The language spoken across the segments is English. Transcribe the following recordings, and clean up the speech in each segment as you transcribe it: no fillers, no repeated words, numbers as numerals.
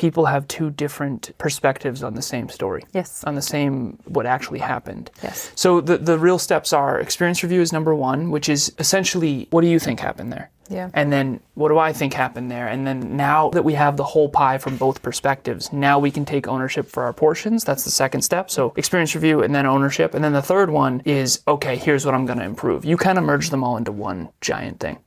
people have two different perspectives on the same story. Yes. On the same, what actually happened. Yes. So the real steps are experience review is number one, which is essentially, what do you think happened there? Yeah. And then what do I think happened there? And then now that we have the whole pie from both perspectives, now we can take ownership for our portions. That's the second step. So experience review and then ownership. And then the third one is, okay, here's what I'm going to improve. You kind of merge them all into one giant thing.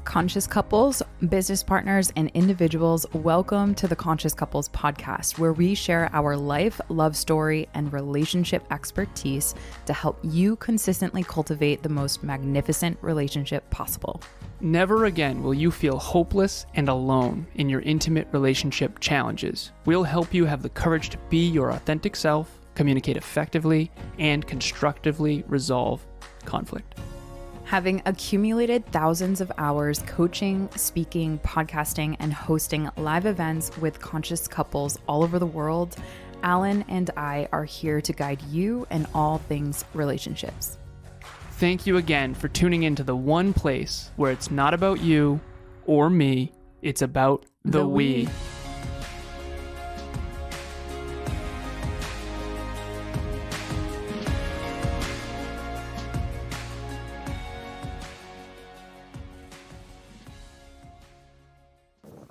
Conscious couples, business partners, and individuals, welcome to the Conscious Couples podcast, where we share our life, love story, and relationship expertise to help you consistently cultivate the most magnificent relationship possible. Never again will you feel hopeless and alone in your intimate relationship challenges. We'll help you have the courage to be your authentic self, communicate effectively, and constructively resolve conflict. Having accumulated thousands of hours coaching, speaking, podcasting, and hosting live events with conscious couples all over the world, Alan and I are here to guide you in all things relationships. Thank you again for tuning into the one place where it's not about you or me, it's about the we.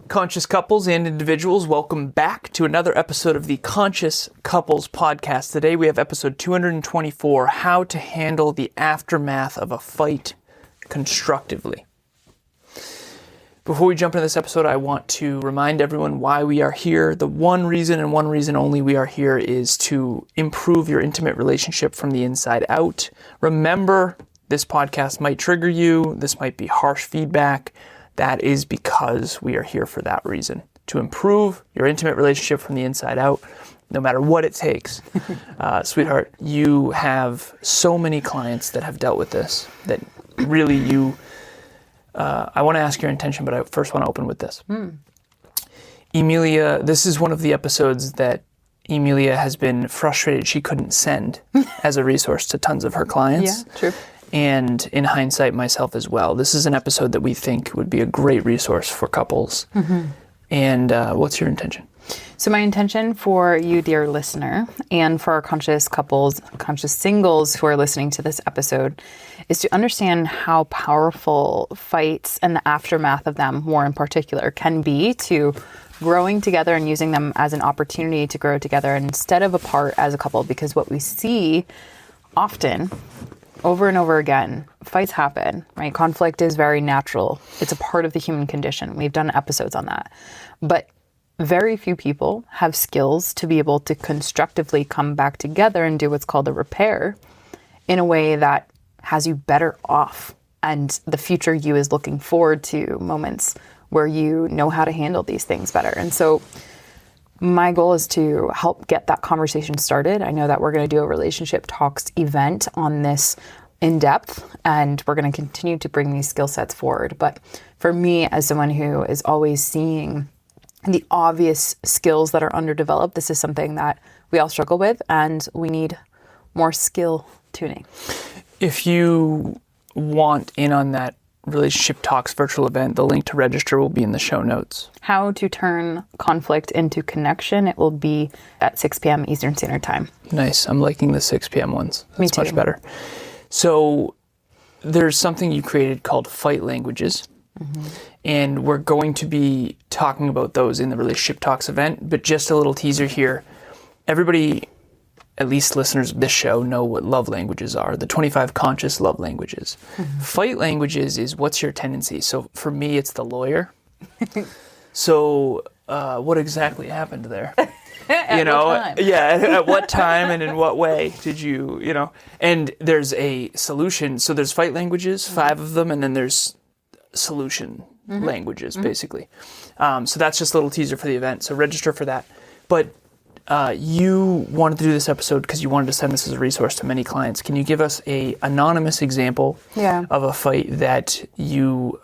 Conscious couples and individuals, welcome back to another episode of the Conscious Couples podcast. Today we have episode 224, How to Handle the Aftermath of a Fight Constructively. Before we jump into this episode, I want to remind everyone why we are here. The one reason and one reason only we are here is to improve your intimate relationship from the inside out. Remember, this podcast might trigger you. This might be harsh feedback. That is because we are here for that reason, to improve your intimate relationship from the inside out, no matter what it takes. Sweetheart, you have so many clients that have dealt with this that really I want to ask your intention, but I first want to open with this. Emilia, this is one of the episodes that Emilia has been frustrated she couldn't send as a resource to tons of her clients. Yeah, true. And in hindsight, myself as well. This is an episode that we think would be a great resource for couples. Mm-hmm. And what's your intention? So my intention for you, dear listener, and for our conscious couples, conscious singles who are listening to this episode, is to understand how powerful fights and the aftermath of them, more in particular, can be to growing together and using them as an opportunity to grow together instead of apart as a couple. Because what we see often, over and over again, fights happen, right? Conflict is very natural. It's a part of the human condition. We've done episodes on that. But very few people have skills to be able to constructively come back together and do what's called a repair in a way that has you better off. And the future you is looking forward to moments where you know how to handle these things better. And so my goal is to help get that conversation started. I know that we're going to do a relationship talks event on this in depth, and we're going to continue to bring these skill sets forward. But for me, as someone who is always seeing the obvious skills that are underdeveloped, this is something that we all struggle with, and we need more skill tuning. If you want in on that Relationship Talks virtual event, the link to register will be in the show notes. How to turn conflict into connection. It will be at 6 p.m. Eastern Standard Time. Nice. I'm liking the 6 p.m. ones. That's Me too. Much better. So there's something you created called fight languages. Mm-hmm. And we're going to be talking about those in the Relationship Talks event. But just a little teaser here. Everybody, at least listeners of this show, know what love languages are, the 25 conscious love languages. Mm-hmm. Fight languages is what's your tendency. So for me, it's the lawyer. So what exactly happened there? At what time? Yeah, at what time and in what way did you, and there's a solution. So there's fight languages, 5 of them, and then there's solution languages, basically. So that's just a little teaser for the event. So register for that. But you wanted to do this episode because you wanted to send this as a resource to many clients. Can you give us a anonymous example of a fight that you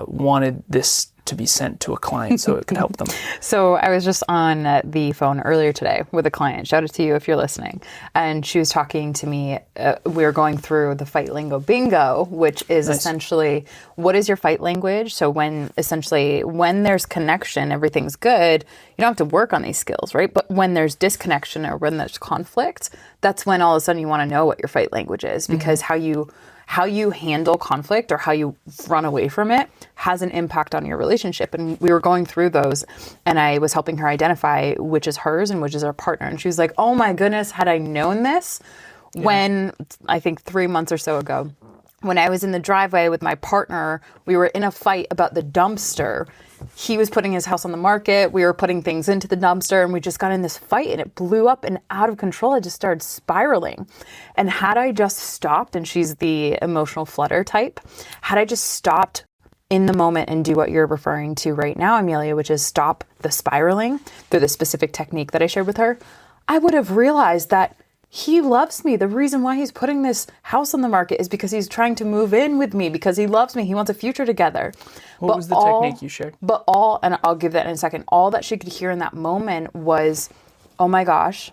wanted this to be sent to a client so it could help them? So I was just on the phone earlier today with a client. Shout out to you if you're listening. And she was talking to me. We were going through the fight lingo bingo, which is essentially, what is your fight language? So when there's connection, everything's good. You don't have to work on these skills, right? But when there's disconnection or when there's conflict, that's when all of a sudden you want to know what your fight language is, because how you handle conflict or how you run away from it has an impact on your relationship. And we were going through those, and I was helping her identify which is hers and which is our partner. And she was like, oh my goodness, had I known this when, I think 3 months or so ago, when I was in the driveway with my partner, we were in a fight about the dumpster. He was putting his house on the market. We were putting things into the dumpster, and we just got in this fight, and it blew up and out of control. It just started spiraling. And had I just stopped, and she's the emotional flutter type, had I just stopped in the moment and do what you're referring to right now, Emilia, which is stop the spiraling through the specific technique that I shared with her, I would have realized that he loves me. The reason why he's putting this house on the market is because he's trying to move in with me, because he loves me. He wants a future together. What was the technique you shared? And I'll give that in a second. All that she could hear in that moment was, oh my gosh,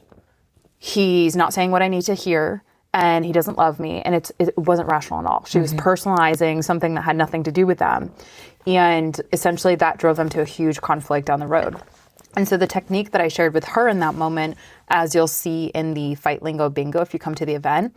he's not saying what I need to hear, and he doesn't love me. And it wasn't rational at all. She was personalizing something that had nothing to do with them. And essentially that drove them to a huge conflict down the road. And so the technique that I shared with her in that moment, as you'll see in the Fight Lingo Bingo if you come to the event,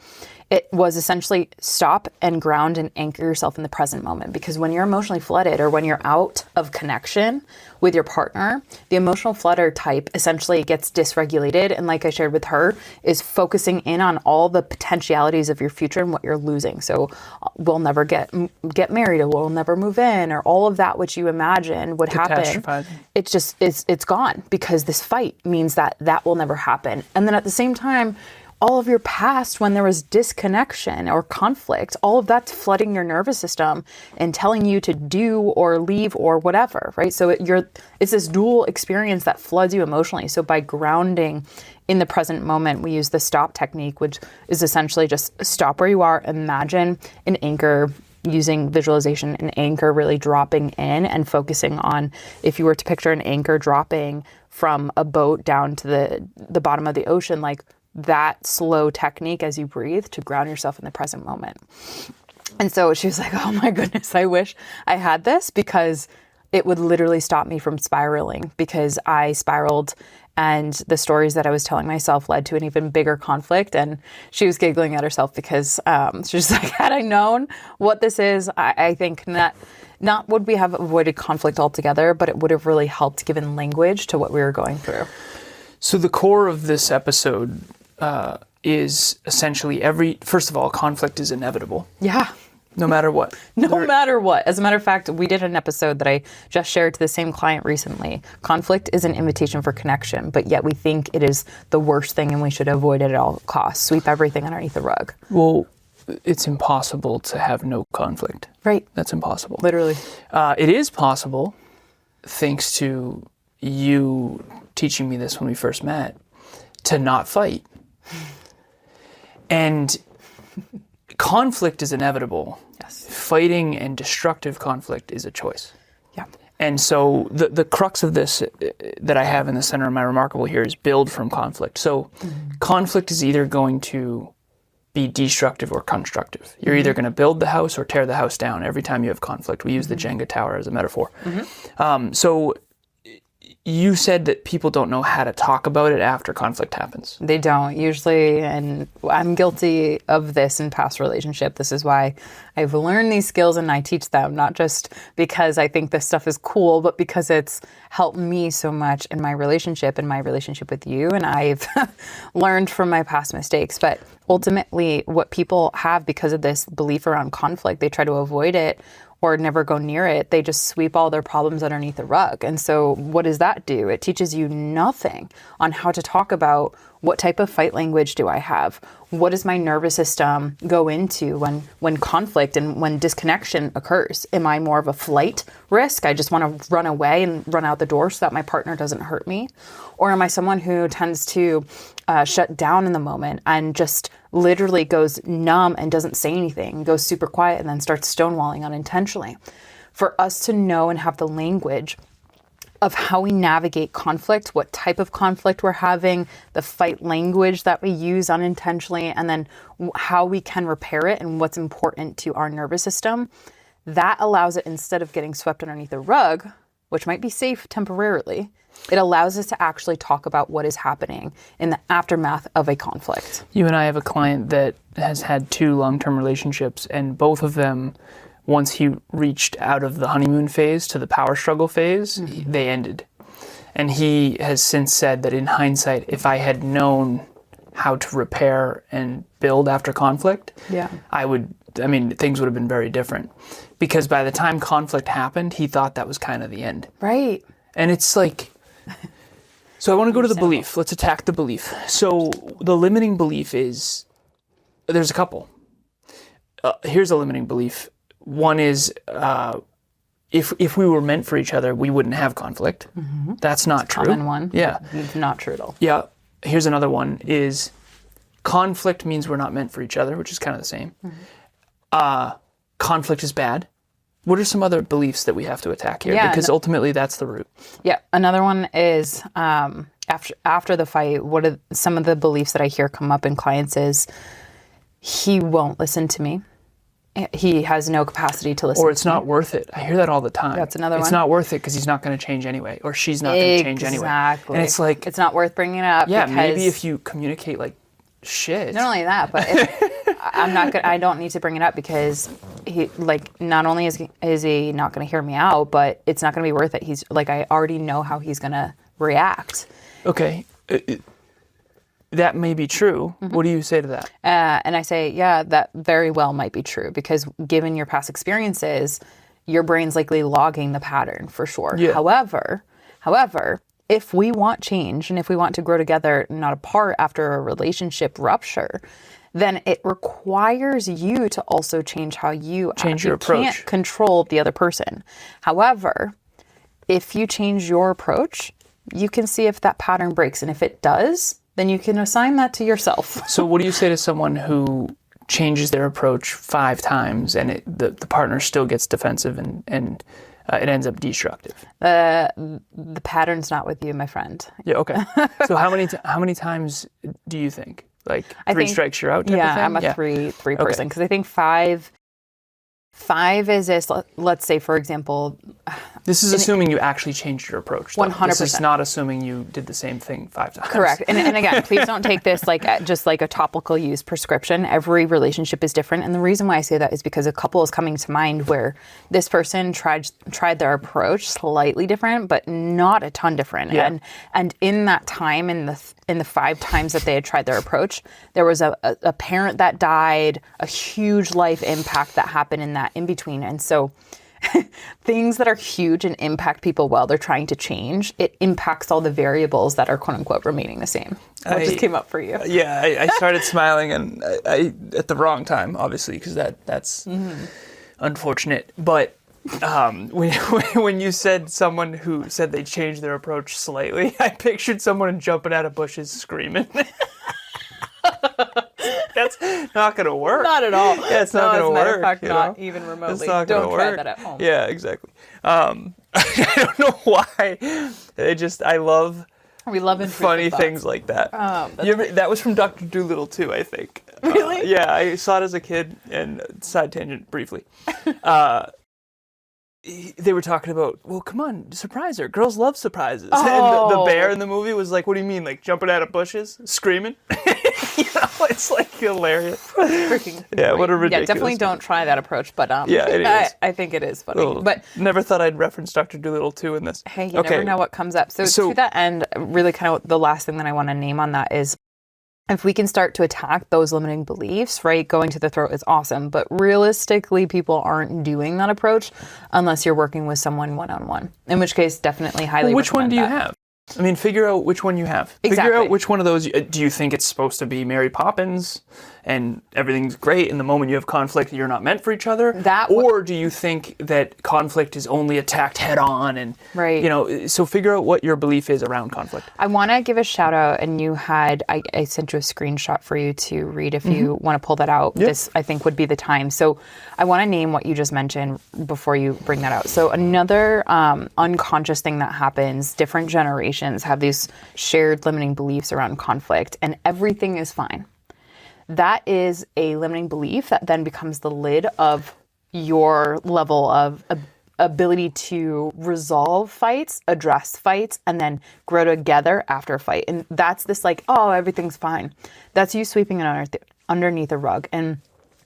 it was essentially stop and ground and anchor yourself in the present moment. Because when you're emotionally flooded or when you're out of connection with your partner, the emotional flutter type essentially gets dysregulated. And like I shared with her, is focusing in on all the potentialities of your future and what you're losing. So we'll never get married, or we'll never move in, or all of that which you imagine would happen. It's just, it's gone, because this fight means that will never happen. And then at the same time, all of your past, when there was disconnection or conflict, all of that's flooding your nervous system and telling you to do or leave or whatever, right? So it's this dual experience that floods you emotionally. So by grounding in the present moment, we use the stop technique, which is essentially just stop where you are, imagine an anchor, using visualization, an anchor really dropping in and focusing on, if you were to picture an anchor dropping from a boat down to the bottom of the ocean, like that slow technique as you breathe to ground yourself in the present moment. And so she was like, oh my goodness, I wish I had this, because it would literally stop me from spiraling, because I spiraled, and the stories that I was telling myself led to an even bigger conflict. And she was giggling at herself because she's like, had I known what this is, I think not would we have avoided conflict altogether, but it would have really helped given language to what we were going through. So the core of this episode is essentially first of all, conflict is inevitable. Yeah. No matter what. Matter what. As a matter of fact, we did an episode that I just shared to the same client recently. Conflict is an invitation for connection, but yet we think it is the worst thing and we should avoid it at all costs. Sweep everything underneath the rug. Well, it's impossible to have no conflict. Right. That's impossible. Literally. It is possible, thanks to you teaching me this when we first met, to not fight. And conflict is inevitable. Yes. Fighting and destructive conflict is a choice. Yeah. And so the crux of this that I have in the center of my Remarkable here is build from conflict. So conflict is either going to be destructive or constructive. You're either going to build the house or tear the house down every time you have conflict. We use the Jenga tower as a metaphor. So you said that people don't know how to talk about it after conflict happens. They don't usually, and I'm guilty of this in past relationship. This is why I've learned these skills and I teach them, not just because I think this stuff is cool, but because it's helped me so much in my relationship and my relationship with you. And I've learned from my past mistakes. But ultimately, what people have because of this belief around conflict, they try to avoid it or never go near it. They just sweep all their problems underneath the rug. And so what does that do? It teaches you nothing on how to talk about what type of fight language do I have? What does my nervous system go into when conflict and when disconnection occurs? Am I more of a flight risk? I just want to run away and run out the door so that my partner doesn't hurt me? Or am I someone who tends to shut down in the moment and just literally goes numb and doesn't say anything, goes super quiet and then starts stonewalling unintentionally? for us to know and have the language of how we navigate conflict, what type of conflict we're having, the fight language that we use unintentionally, and then how we can repair it and what's important to our nervous system, that allows it, instead of getting swept underneath the rug, which might be safe temporarily, it allows us to actually talk about what is happening in the aftermath of a conflict. You and I have a client that has had 2 long-term relationships, and both of them, once he reached out of the honeymoon phase to the power struggle phase, they ended. And he has since said that in hindsight, if I had known how to repair and build after conflict, things would have been very different. Because by the time conflict happened, he thought that was kind of the end. Right. And it's like, so I want to go to the belief. Let's attack the belief. So the limiting belief is, there's a couple. Here's a limiting belief. One is, if we were meant for each other, we wouldn't have conflict. Mm-hmm. That's not true. Common one. Yeah. It's not true at all. Yeah. Here's another one is, conflict means we're not meant for each other, which is kind of the same. Mm-hmm. Conflict is bad. What are some other beliefs that we have to attack here? Yeah, because ultimately that's the root. Yeah. Another one is, after the fight, what are some of the beliefs that I hear come up in clients is, he won't listen to me. He has no capacity to listen. Or it's not worth it. I hear that all the time. That's another one. It's not worth it because he's not going to change anyway, or she's not going to change anyway. Exactly. And it's like, it's not worth bringing it up. Yeah, because maybe if you communicate like shit. Not only that, but I don't need to bring it up because he, like, not only is he not going to hear me out, but it's not going to be worth it. He's like, I already know how he's going to react. Okay. That may be true. Mm-hmm. What do you say to that? And I say, yeah, that very well might be true because given your past experiences, your brain's likely logging the pattern for sure. Yeah. However, if we want change and if we want to grow together, not apart after a relationship rupture, then it requires you to also change how you change your approach. You can't control the other person. However, if you change your approach, you can see if that pattern breaks. And if it does, then you can assign that to yourself. So what do you say to someone who changes their approach 5 times and the partner still gets defensive and it ends up destructive? The pattern's not with you, my friend. Yeah, okay. So how many times do you think? Like 3 strikes you're out type of thing? Yeah, I'm a three person because I think 5 is this, let's say, for example... This is assuming you actually changed your approach. Though. 100%. This is not assuming you did the same thing 5 times. Correct. And again, please don't take this like just like a topical use prescription. Every relationship is different. And the reason why I say that is because a couple is coming to mind where this person tried their approach slightly different, but not a ton different. Yeah. And in that time, in the 5 times that they had tried their approach, there was a parent that died, a huge life impact that happened in that in between. And so things that are huge and impact people while they're trying to change, it impacts all the variables that are quote unquote remaining the same. What just came up for you? Yeah, I started smiling and I at the wrong time, obviously, because that's unfortunate. But when you said someone who said they changed their approach slightly, I pictured someone jumping out of bushes screaming. That's not going to work. Not at all. Yeah, it's not going to work. As a matter of fact, not even remotely. It's not going to work. Don't try that at home. Yeah, exactly. I don't know why. I love funny things like that. That was from Dr. Dolittle too, I think. Really? Yeah, I saw it as a kid, and side tangent briefly. They were talking about, well, come on, surprise her. Girls love surprises. Oh. And the bear in the movie was like, what do you mean, like jumping out of bushes, screaming? It's like hilarious. Freaking yeah, what a ridiculous. Yeah, definitely don't try that approach, but yeah, it is. I think it is funny. But never thought I'd reference Dr. Dolittle too in this. Hey, you never know what comes up. So to that end, really kind of the last thing that I want to name on that is if we can start to attack those limiting beliefs, right, going to the throat is awesome. But realistically, people aren't doing that approach unless you're working with someone one-on-one, in which case definitely highly Which one do you that. have? I mean, figure out which one you have. Exactly. Figure out which one of those, do you think it's supposed to be Mary Poppins and everything's great, and the moment you have conflict, you're not meant for each other? Or do you think that conflict is only attacked head on? And, so figure out what your belief is around conflict. I want to give a shout out, and I sent you a screenshot for you to read if you want to pull that out. Yep. This, I think, would be the time. So I want to name what you just mentioned before you bring that out. So another unconscious thing that happens, different generations have these shared limiting beliefs around conflict, and everything is fine. That is a limiting belief that then becomes the lid of your level of ability to resolve fights, address fights, and then grow together after a fight. And that's this everything's fine. That's you sweeping it underneath a rug. And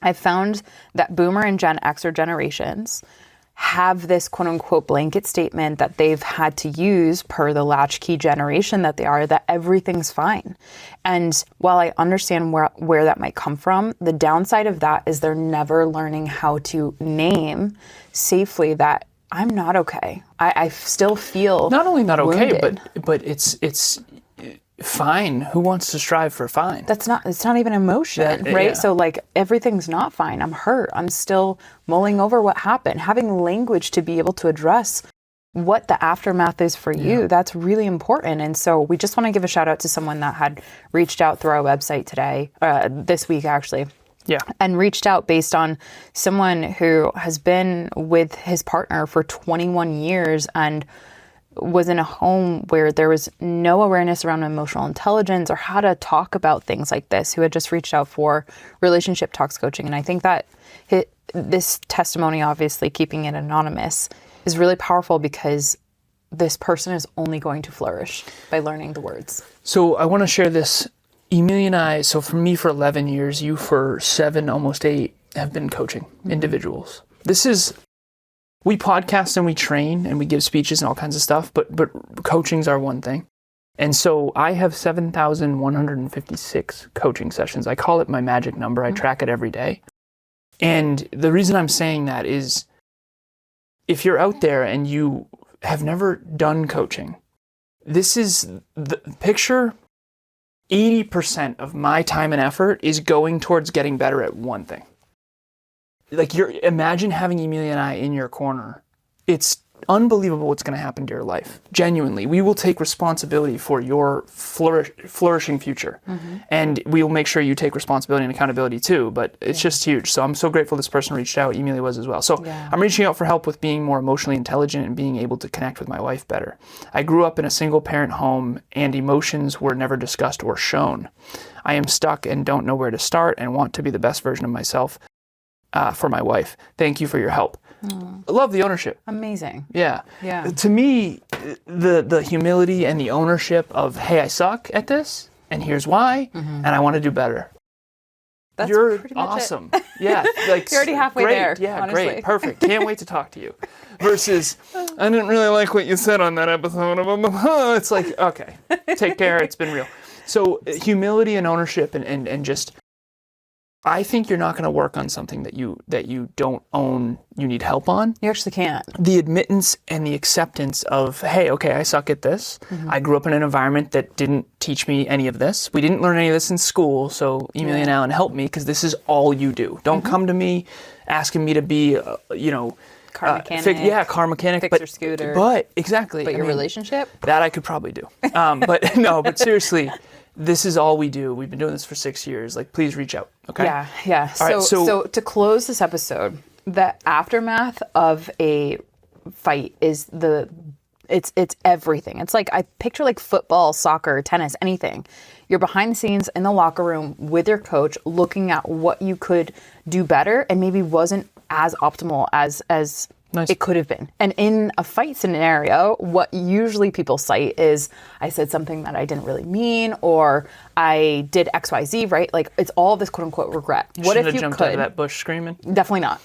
I found that Boomer and Gen Xer generations have this quote unquote blanket statement that they've had to use per the latchkey generation that they are, that everything's fine. And while I understand where that might come from, the downside of that is they're never learning how to name safely that I'm not okay. I still feel not only not okay, wounded. but it's fine. Who wants to strive for fine? It's not even emotion, right? Yeah. So everything's not fine. I'm hurt. I'm still mulling over what happened. Having language to be able to address what the aftermath is for you, that's really important. And so we just want to give a shout out to someone that had reached out through our website today, this week actually. Yeah. And reached out based on someone who has been with his partner for 21 years and was in a home where there was no awareness around emotional intelligence or how to talk about things like this, who had just reached out for relationship talks coaching. And I think that this testimony, obviously keeping it anonymous, is really powerful because this person is only going to flourish by learning the words. So I want to share this. Emilia and I, so for me for 11 years, you for 7, almost 8, have been coaching individuals. We podcast and we train and we give speeches and all kinds of stuff, but coaching's our one thing. And so I have 7,156 coaching sessions. I call it my magic number. I track it every day. And the reason I'm saying that is if you're out there and you have never done coaching, this is the picture. 80% of my time and effort is going towards getting better at one thing. Imagine having Emilia and I in your corner. It's unbelievable what's going to happen to your life. Genuinely, we will take responsibility for your flourishing future. And we will make sure you take responsibility and accountability too, but it's just huge. So I'm so grateful this person reached out. Emilia was as well. So I'm reaching out for help with being more emotionally intelligent and being able to connect with my wife better. I grew up in a single parent home and emotions were never discussed or shown. I am stuck and don't know where to start and want to be the best version of myself for my wife. Thank you for your help. I love the ownership. Amazing. Yeah. To me, the humility and the ownership of, hey, I suck at this, and here's why, and I want to do better. You're pretty much awesome. It. Yeah. You're already halfway there. Yeah, honestly. Great. Perfect. Can't wait to talk to you. Versus, I didn't really like what you said on that episode. It's like, okay, take care. It's been real. So humility and ownership and just, I think you're not going to work on something that you don't own, you need help on. You actually can't. The admittance and the acceptance of, hey, okay, I suck at this. I grew up in an environment that didn't teach me any of this. We didn't learn any of this in school, so Emilia and Alan helped me because this is all you do. Don't come to me asking me to be, car mechanic. Car mechanic. Fix your scooter. But, exactly. But your relationship? That I could probably do. But seriously, this is all we do. We've been doing this for 6 years. Please reach out. Okay. Yeah. So to close this episode, the aftermath of a fight is it's everything. It's I picture football, soccer, tennis, anything. You're behind the scenes in the locker room with your coach, looking at what you could do better and maybe wasn't as optimal as Nice. It could have been. And in a fight scenario, what usually people cite is I said something that I didn't really mean, or I did XYZ, right? It's all this quote unquote regret. What if you jumped out of that bush screaming? Definitely not.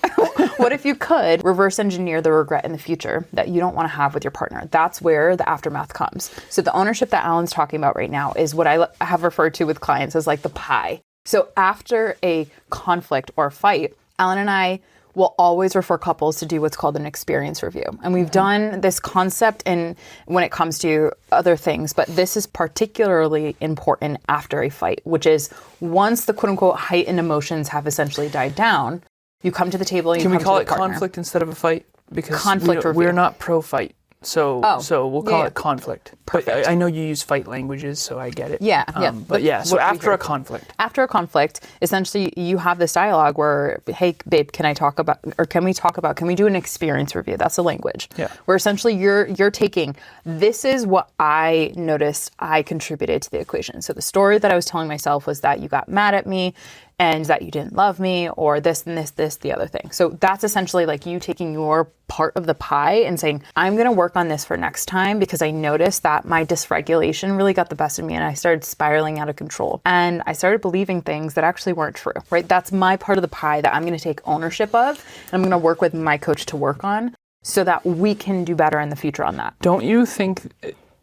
What if you could reverse engineer the regret in the future that you don't want to have with your partner? That's where the aftermath comes. So the ownership that Alan's talking about right now is what I have referred to with clients as the pie. So after a conflict or a fight, Alan and I we'll always refer couples to do what's called an experience review. And we've done this concept when it comes to other things, but this is particularly important after a fight, which is once the quote unquote heightened emotions have essentially died down, you come to the table and you Can we come call to it the partner. conflict instead of a fight? Because Conflict review. we're not pro-fight. So we'll call it conflict. Perfect. But I know you use fight languages, so I get it. Yeah. But yeah, so after a conflict. After a conflict, essentially you have this dialogue where, hey, babe, can we talk about, can we do an experience review? That's the language. Yeah. Where essentially you're taking, this is what I noticed I contributed to the equation. So the story that I was telling myself was that you got mad at me and that you didn't love me, or this and this, the other thing. So that's essentially like you taking your part of the pie and saying, I'm going to work on this for next time because I noticed that my dysregulation really got the best of me and I started spiraling out of control. And I started believing things that actually weren't true, right? That's my part of the pie that I'm going to take ownership of. And I'm going to work with my coach to work on so that we can do better in the future on that. Don't you think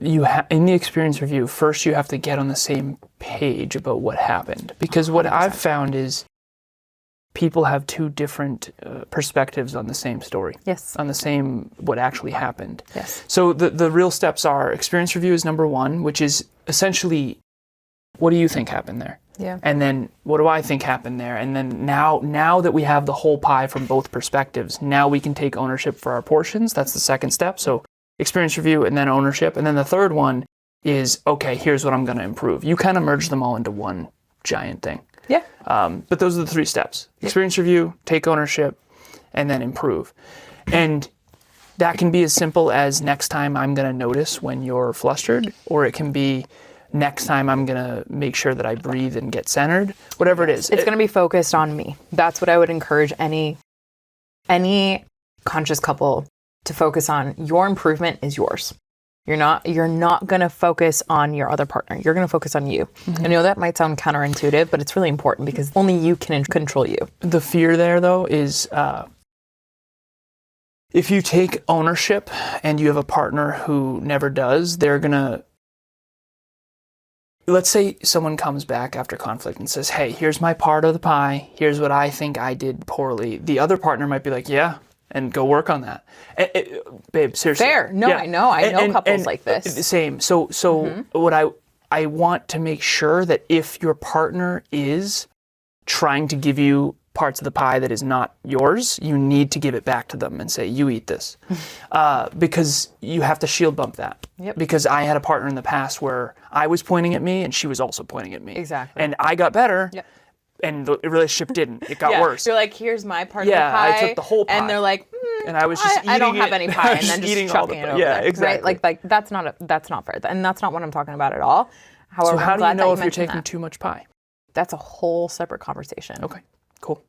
in the experience review, first you have to get on the same page about what happened? Because what 100%. I've found is people have two different perspectives on the same story. Yes. On the same, what actually happened. Yes. So the real steps are experience review is number one, which is essentially, what do you think happened there? Yeah. And then what do I think happened there? And then now that we have the whole pie from both perspectives, now we can take ownership for our portions. That's the second step. So experience review and then ownership. And then the third one is, okay, here's what I'm going to improve. You kind of merge them all into one giant thing. Yeah. But those are the three steps. Experience review, take ownership, and then improve. And that can be as simple as next time I'm going to notice when you're flustered, or it can be next time I'm going to make sure that I breathe and get centered, whatever it is. It's going to be focused on me. That's what I would encourage any conscious couple to focus on. Your improvement is yours. You're not going to focus on your other partner. You're going to focus on you. Mm-hmm. I know that might sound counterintuitive, but it's really important because only you can control you. The fear there, though, is if you take ownership and you have a partner who never does, they're going to, let's say someone comes back after conflict and says, hey, here's my part of the pie. Here's what I think I did poorly. The other partner might be like, yeah, and go work on that. Babe, seriously. Fair. No, yeah. I know couples like this. Same. So what I want to make sure that if your partner is trying to give you parts of the pie that is not yours, you need to give it back to them and say, you eat this. Because you have to shield bump that. Yep. Because I had a partner in the past where I was pointing at me and she was also pointing at me. Exactly. And I got better. Yep. And the relationship didn't. It got worse. You're like, here's my part of the pie. Yeah, I took the whole pie. And they're like, and I was just eating it. I don't have any pie, and then just chucking it over yeah, there. exactly. Right? Like that's not fair. And that's not what I'm talking about at all. However, so how do you know if you're taking taking too much pie? That's a whole separate conversation. Okay, cool.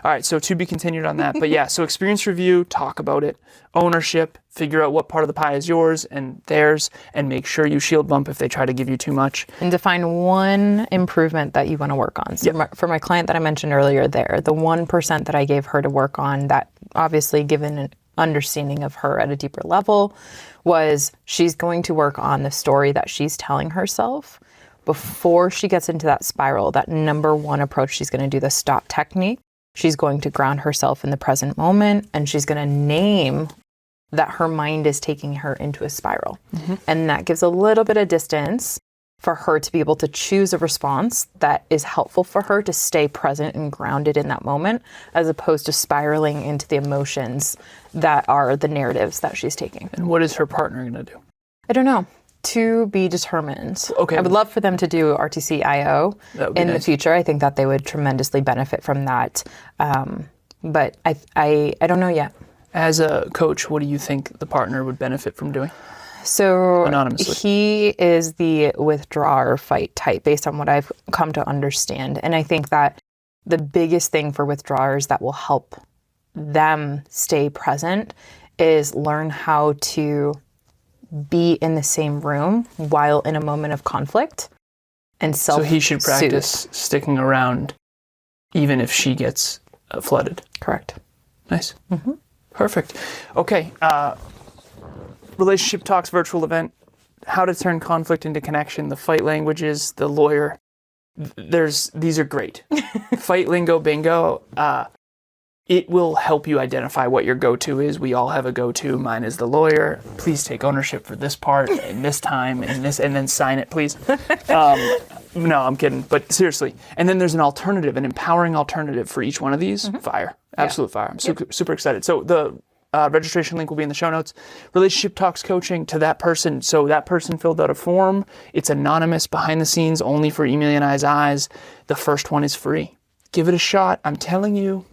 All right, so to be continued on that. But yeah, so experience review, talk about it. Ownership, figure out what part of the pie is yours and theirs, and make sure you shield bump if they try to give you too much. And define one improvement that you want to work on. So for my client that I mentioned earlier there, the 1% that I gave her to work on, that obviously given an understanding of her at a deeper level, was she's going to work on the story that she's telling herself before she gets into that spiral. That number one approach, she's going to do the stop technique. She's going to ground herself in the present moment, and she's going to name that her mind is taking her into a spiral. Mm-hmm. And that gives a little bit of distance for her to be able to choose a response that is helpful for her to stay present and grounded in that moment, as opposed to spiraling into the emotions that are the narratives that she's taking. And what is her partner going to do? I don't know. To be determined. Okay. I would love for them to do RTC-IO in the future. I think that they would tremendously benefit from that. But I don't know yet. As a coach, what do you think the partner would benefit from doing? So anonymously. He is the withdrawer fight type based on what I've come to understand. And I think that the biggest thing for withdrawers that will help them stay present is learn how to be in the same room while in a moment of conflict and self-soothe. So he should practice sticking around even if she gets flooded. Correct. Nice. Mm-hmm. Perfect. Okay. Relationship Talks virtual event. How to turn conflict into connection. The fight languages, the lawyer. These are great. Fight lingo bingo. it will help you identify what your go-to is. We all have a go-to. Mine is the lawyer. Please take ownership for this part and this time and this, and then sign it, please. No, I'm kidding. But seriously. And then there's an alternative, an empowering alternative for each one of these. Fire. Absolute fire. I'm super excited. So the registration link will be in the show notes. Relationship Talks coaching to that person. So that person filled out a form. It's anonymous, behind the scenes, only for Emilia and I's eyes. The first one is free. Give it a shot. I'm telling you.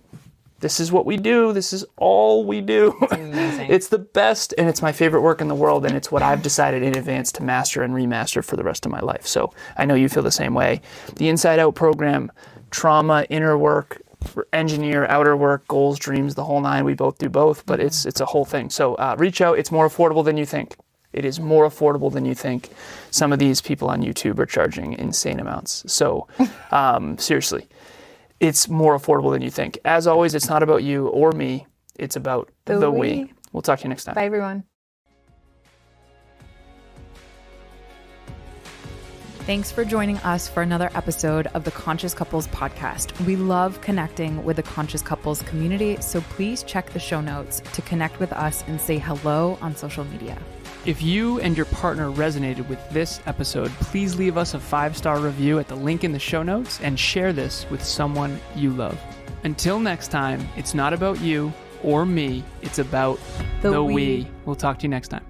This is what we do. This is all we do. It's amazing. It's the best, and it's my favorite work in the world, and it's what I've decided in advance to master and remaster for the rest of my life. So I know you feel the same way. The Inside Out program, trauma, inner work, engineer, outer work, goals, dreams, the whole nine. We both do both, but it's a whole thing. So reach out. It's more affordable than you think. It is more affordable than you think. Some of these people on YouTube are charging insane amounts. So seriously. It's more affordable than you think. As always, it's not about you or me. It's about the we. We'll talk to you next time. Bye, everyone. Thanks for joining us for another episode of the Conscious Couples podcast. We love connecting with the Conscious Couples community, so please check the show notes to connect with us and say hello on social media. If you and your partner resonated with this episode, please leave us a 5-star review at the link in the show notes and share this with someone you love. Until next time, it's not about you or me, it's about the we. We'll talk to you next time.